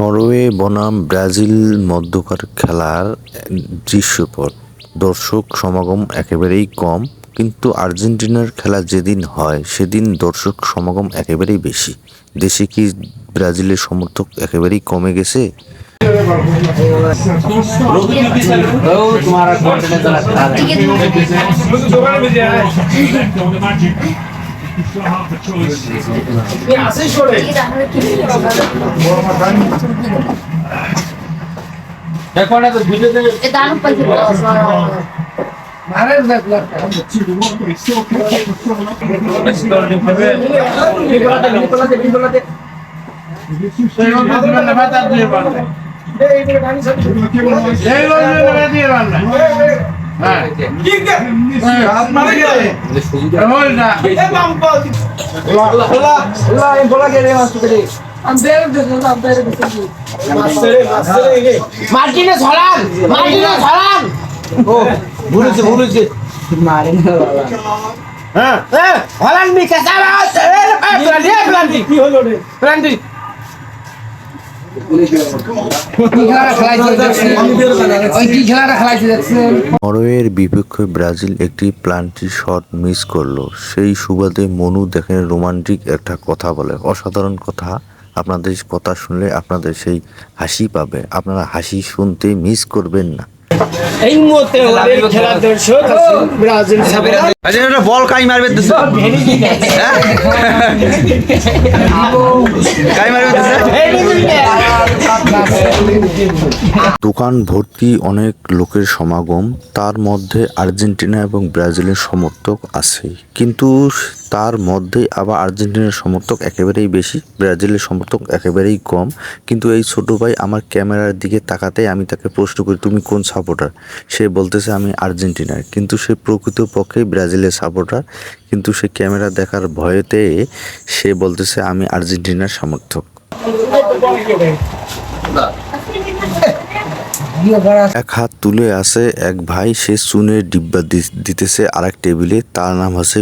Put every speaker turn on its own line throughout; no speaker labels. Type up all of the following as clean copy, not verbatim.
Norway বনাম Brazil মধ্যকার খেলার দৃশ্যপট। দর্শক সমাগম একেবারেই কম, কিন্তু আর্জেন্টিনার খেলা যেদিন হয় সেদিন দর্শক সমাগম একেবারেই বেশি। দেশে কি ব্রাজিলের সমর্থক একেবারেই কমে গেছে?
Martínez Holland, Martínez Holland. Oh, bunuh. Kemarin Holland bisa salah. Pelanti.
নরওয়ের বিপক্ষে ব্রাজিল একটি প্লান্টি শট মিস করলো, সেই সুবাদে মনু দেখেন রোমান্টিক একটা কথা বলে, অসাধারণ কথা। আপনাদের কথা শুনলে আপনাদের সেই হাসি পাবে, আপনারা হাসি শুনতে মিস করবেন না।
এই মুহূর্তে আমাদের খেলা দর্শক ব্রাজিল
আচ্ছা বল কাই মারবে দিছে কাই মারবে দিছে
দোকান ভর্তি অনেক লোকের সমাগম, তার মধ্যে আর্জেন্টিনা এবং ব্রাজিলের সমর্থক আছে, কিন্তু তার মধ্যে আবার আর্জেন্টিনার সমর্থক একেবারেই বেশি, ব্রাজিলের সমর্থক একেবারেই কম। কিন্তু এই ছোট ভাই আমার ক্যামেরার দিকে তাকাতে আমি তাকে প্রশ্ন করি, তুমি কোন সাপোর্টার? সে বলতেছে আমি আর্জেন্টিনার, কিন্তু সে প্রকৃতপক্ষে ব্রাজিলের সাপোর্টার। কিন্তু সে ক্যামেরা দেখার ভয়েতে সে বলতেছে আমি আর্জেন্টিনার সমর্থক। এক হাত তুলে আছে এক ভাই, সে চুনের ডিব্বা দিতেছে আরেক টেবিলে। তার নাম হচ্ছে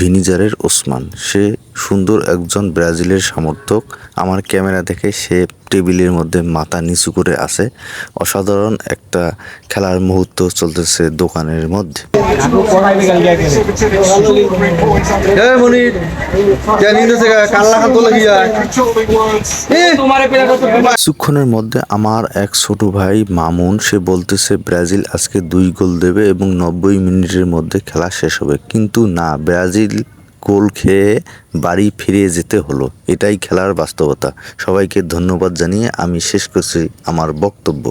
ভিনিজারের ওসমান। সে সুন্দর একজন ব্রাজিলের সমর্থক। আমার ক্যামেরা দেখে সে টেবিলের মধ্যে মাথা নিচু করে আছে। অসাধারণ একটা খেলার মুহূর্ত চলতেছে দোকানের মধ্যে। কিছুক্ষণের মধ্যে আমার এক ছোট ভাই মামুন, সে বলতেছে ব্রাজিল আজকে 2 গোল দেবে এবং 90 মিনিটের মধ্যে খেলা শেষ হবে। কিন্তু না, ব্রাজিল গোল খেয়ে বাড়ি ফিরে যেতে হলো। এটাই খেলার বাস্তবতা। সবাইকে ধন্যবাদ জানিয়ে আমি শেষ করছি আমার বক্তব্য।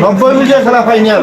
90 মিনিটের খেলা ফাইনাল।